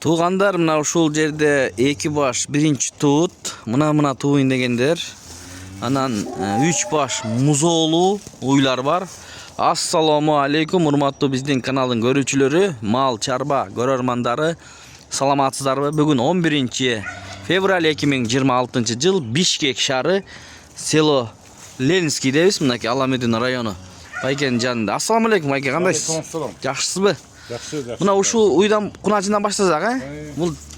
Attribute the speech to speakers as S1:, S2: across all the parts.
S1: Tuğanдар mına uşul jerde eki baş birinci tuut, mına tuğun degender. Anan 3 baş muzoğlu uylar var. Assalamu aleykum urmatlı bizden kanalın görücüleri, mal çarba görörmandары. Salamatсыздарбы? Bugün 11 fevral 2026 yıl Bişkek şarı selo Lenski'deyiz. Mınaki Alamedin rayonu. Bayken canında. Assalamu aleykum Bayken, kandaysiz? Yaxşısызбы?
S2: Yaxşı.
S1: Mına uşu uydan kunacından başlasak ha?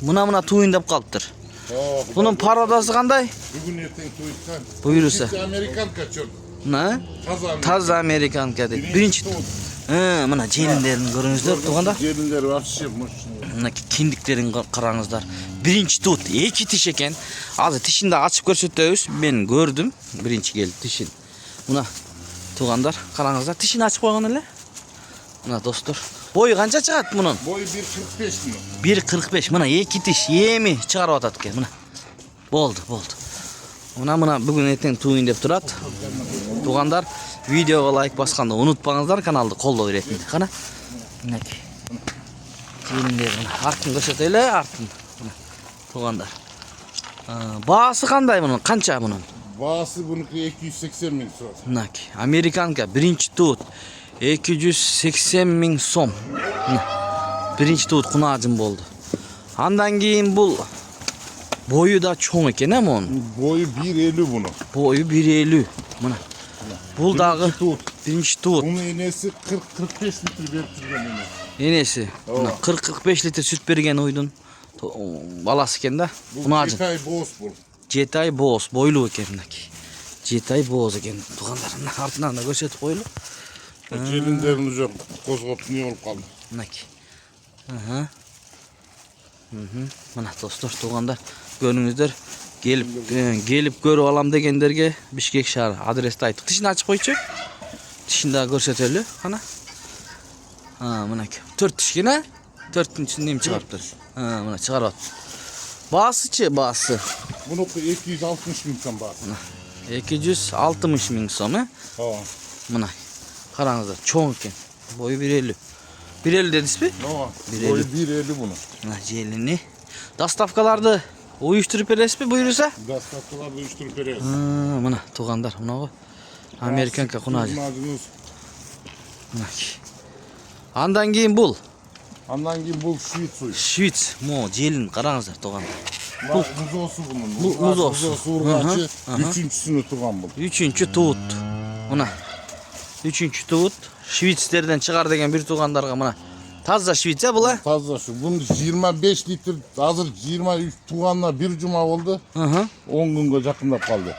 S1: Mına tuğun dep kalıptır. Bunun parodası kanday?
S2: Bugün erteң to'ysan.
S1: Buyursa.
S2: Amerikan kaçır.
S1: Ne?
S2: Taza
S1: Amerikan kedi. Birinci. Mına jelinlerini görüңүздөр tuğandar.
S2: Jelinler вообще мощный.
S1: Mına kindiklerin qarаңыздар. Birinci tut. Eki tiş eken. Azı tişini de açıp görsettöbüz. Ben gördüm. Birinci geldi tişin. Mına tuğandar qarаңыздар. Tişini açıp koygan ele. Mına dostlar. Boyu kança çıgat bunun?
S2: Boyu 1.45 mi?
S1: 1.45. Mına eki tiş yemi çıkarıp atat eken. Mına. Boldu. Mına bugün erteң tuğun dep turat. Tuğandar videoga like baskanda unutpаңыздар, kanalды колдоо беретинди. Кана. Мынакей. Желиндерин артын көрсөтөлү, артын. Туғандар. Baası кандай bunun? Kança bunun?
S2: Baası bununki 280 bin so'm.
S1: Mынакей. Amerikanka birinci tut 280 bin so'm. Birinci tut kunacım boldu. Andan keyin bul boyu da çoğun eken he onun.
S2: Boyu 1.50 bunun.
S1: Boyu 1.50. Mına. Bul dağı birinci tut.
S2: Bunun enesi 40-45 litre verip turgan ene.
S1: Enesi. 40-45 litre süt bergen uydun. Balası eken da.
S2: Bu Jetay boz bu.
S1: Jetay boz boylu eken mınaki. Jetay boz eken. Tuğanlarının артынан da көрсөтүp koyulu.
S2: Jelinlerini жоқ қозғап не болып қалды.
S1: Mınaki. Mına dostlar tuğanlar görüңүздөр. Gelip görüp alam degenderge Bişkek şahar adresti ayttık. Tişini açıp koyçu. Tişini daha görseteli. Ana. Mınaki. 4 tişkine. 4'ün içinde mi çıkarttır? Mına çıkarat. Bağısıçı bağısı.
S2: Bunu 260 bin so'm bağısı.
S1: 260 bin so'm he? Mına. Qarаңыздар, çoğun eken. Boyu 1.50. 1.50 dediniz mi?
S2: Boyu 1.50 bunu.
S1: Jelini. Dastavkalarda uyuşturup beresiz mi buyursa?
S2: Dastavkalar uyuşturup beresiz.
S1: Mına tuğandar, mına o. Amerikanka kunacı. Andan keyin bul.
S2: Andan keyin bul Şvit suyu.
S1: Şvit, jelin qarаңыздар tuğandar.
S2: Bu muzosu bunun.
S1: Muzosu.
S2: Muzosu urgaçı. Üçüncüsünü tuğan bu.
S1: Üçüncü tuğut. Mına. Üçüncü tuğut. Şvitslerden çıkar degen bir tuğandarga mına. Taza Şvitse bu la.
S2: Taza şu. Bunun 25 litre, hazır 23 tuğanla bir cuma oldu. 10 günge jakındap kaldı.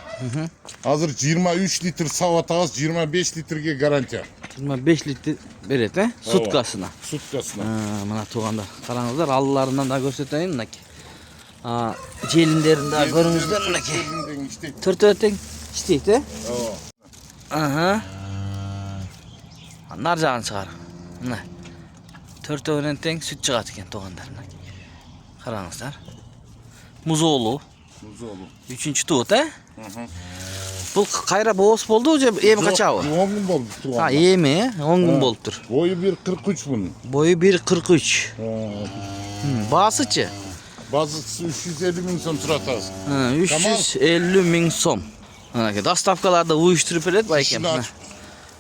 S2: Hazır 23 litre savat ağız, 25 litrege garantiya.
S1: 25 litre beret he? Sutkasına.
S2: Sutkasına.
S1: Mına tuğandar. Qarаңыздар, allılarından da görseteyim mınaki. Jelinlerini daha görüңүздөр mınaki. Төртөтең işteydi he? Nar jağını çıkar. Mına. Төртөөнөн тең süt çıgat eken tuğandar. Qarаңыздар. Muzoğlu. Üçüncü tuğut he? Bu kayra boğuz boldu je emi kaçabı?
S2: 10 gün oldu tuğan.
S1: Emi 10 gün boluptur.
S2: Boyu 1.43 bunun.
S1: Boyu 1.43. Bağısıçı?
S2: Bazısı 350 bin so'm turat ağız.
S1: 350 bin so'm. Dastavkalarda uyuşturup berет bayken.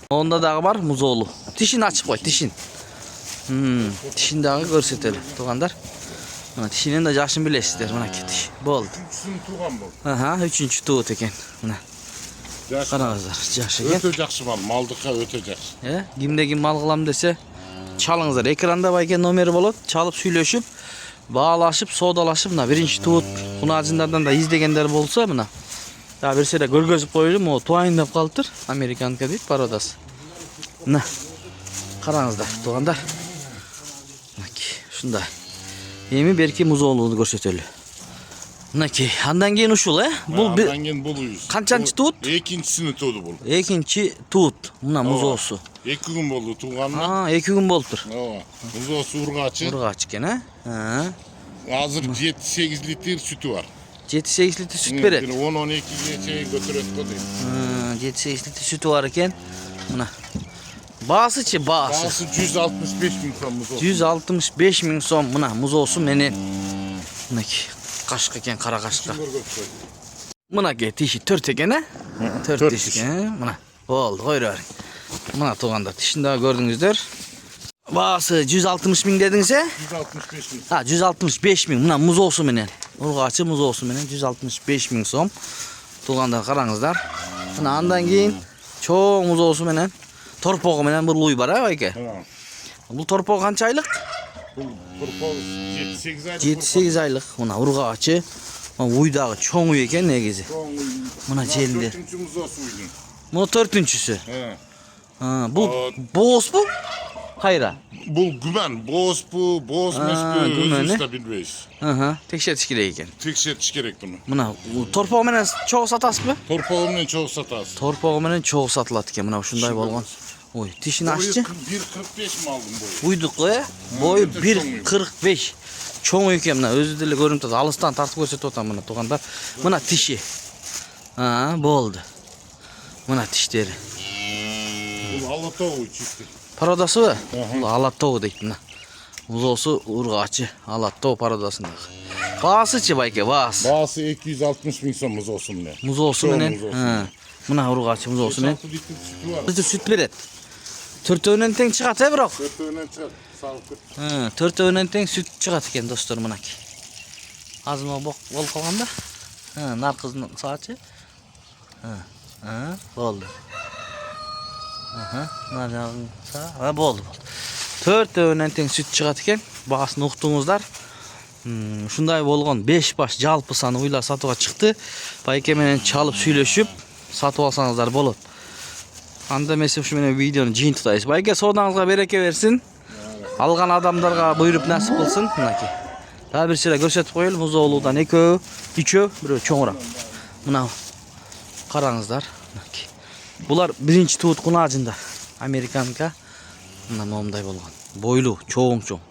S1: Onda dağı var muzoğlu. Tişini açıp koy, tişin. Tişini dağı görseteli tuğandar. Tişinin de yaşını bilesizler. Tiş. Boldu.
S2: Üçüncüsünü tuğan bu.
S1: Üçüncü tuğut eken. Qarаңыздар, yaşı eken.
S2: Öte jakşı mal, maldıka öte jakşı.
S1: Kimde kim mal kılam dese çalыңыздар. Ekranda bayken nomeri bolot. Çalıp süйлöşüp, bağlaşıp, sodalaşıp, birinci tuğut kunacınlardan da izlegenler bolsa mına. Daha birisi de görgözüp koyuyorum, o tuğayın dep kalıptır. Amerikanka deyip parodası. Qarаңыздар, tuğandar. Şunday. Emi belki muzoğluğunu görseteli. Andan keyin uşul he?
S2: Andan keyin bul uyuz.
S1: Kançançı tuğut?
S2: Ekincisini tuğdu bul.
S1: Ekinci tuğut. Mına muzoğusu.
S2: 2 gün boldu tuğanla.
S1: 2 gün boluptur.
S2: Muzoğusu urgaçı.
S1: Urgaç eken he?
S2: Hazır 7-8 litre sütü var.
S1: 7-8 litre süt beret.
S2: 10-12'ye götürüp koydu.
S1: 7-8 litre sütü var eken. Mına. Bağısıçı bağısı.
S2: Bağısı 165 bin son muz olsun.
S1: 165 bin so'm mına muz olsun meni. Mineki kaşık eken kara kaşıkta. Mınaki tişi 4 ekene. 4
S2: 4
S1: tiş eken. Mına oldu koyuver. Mına tuğanda tişini daha gördünüzdür. Bağısı 160 bin dedinse.
S2: 165 bin.
S1: Ha 165 bin. Mına muz olsun menen. Urgaçı muz olsun menen. 165 bin so'm. Tuğanda karаңыздар. Mına andan keyin çoğ muz olsun menen. Torpoğu menen bir luy var ha bayke.
S2: Tamam.
S1: Bu torpoğu kança aylık?
S2: Bu kurpol 7-8 aylık.
S1: 7-8 aylık. Mına urgaçı. Uydağı çoğu eken negezi. Mına jelli.
S2: 4. muz olsun uydun.
S1: Bu dörtüncüsü.
S2: He.
S1: Ha, bu boğaz bu? Hayra.
S2: Bu gümen. Boz bu. Boz mesbü.
S1: gümen,
S2: Özü
S1: ne?
S2: de bilmeyiz.
S1: Hı hı. Tekşe tişkile eken.
S2: Tek şey gerek bunu.
S1: Mına torpoğu menen çoğu satas mı?
S2: Torpağımla çok satas.
S1: Torpoğu menen çoğu satılat eken. Mına şunday bolğan. Oy, tişini
S2: Boyu
S1: açtı.
S2: 1.45 mi aldım boyu?
S1: Uyduk ya. Boyu
S2: bir de
S1: 1.45. Çoğu eken mına özü dili görüntü alıstan tartıp gösterip otam mına tuğanda. Mına tişi. Ha, boldu. Mına tişleri.
S2: Bu Alatoğu çifti.
S1: Paradası mı? Alattau deyip mına. Muzosu urgaçı. Alattau paradasında. Bağısıçı bayke bağıs.
S2: Bağısı 260 bin son muz olsun ne?
S1: Muz olsun
S2: Çoğu
S1: menen.
S2: muz olsun.
S1: Ha. Mına urgaçı muz olsun menen.
S2: 6 litre sütü var.
S1: Bizde süt beret. 4 öğünden teң çıgat he biroq.
S2: 4 öğünden çıkar. Sağlıklı.
S1: Ha, 4 öğünden teң süt çıgat eken dostlar mınaki. Azma bol kalganda. Ha, narkızın saatçı. Ha, boldu. Aha, narkızın saat. Ha, boldu. 4 öğünden teң süt çıgat eken. Bağısını uqtuңuzдар. Şunday bolğon 5 baş жалпы sany uylar satığa çıktı. Bayke menen çalıp süйлöşüp satıp alsaňızlar bolot. Anda mesele şu menen videonu jin tutayız. Bayke sodаңызга береке versin. Algan adamlarga buyurup nasip kılsın. Mınaki. Daha bir sıra görsetip koyalım. Muzoğlu'dan ekö, üçö, birö çoğurak. Mına karаңыздар. Mınaki. Bular birinci tuğut kunacında. Amerikanka. Mına momday bolğan. Boylu, çoğun çoğun.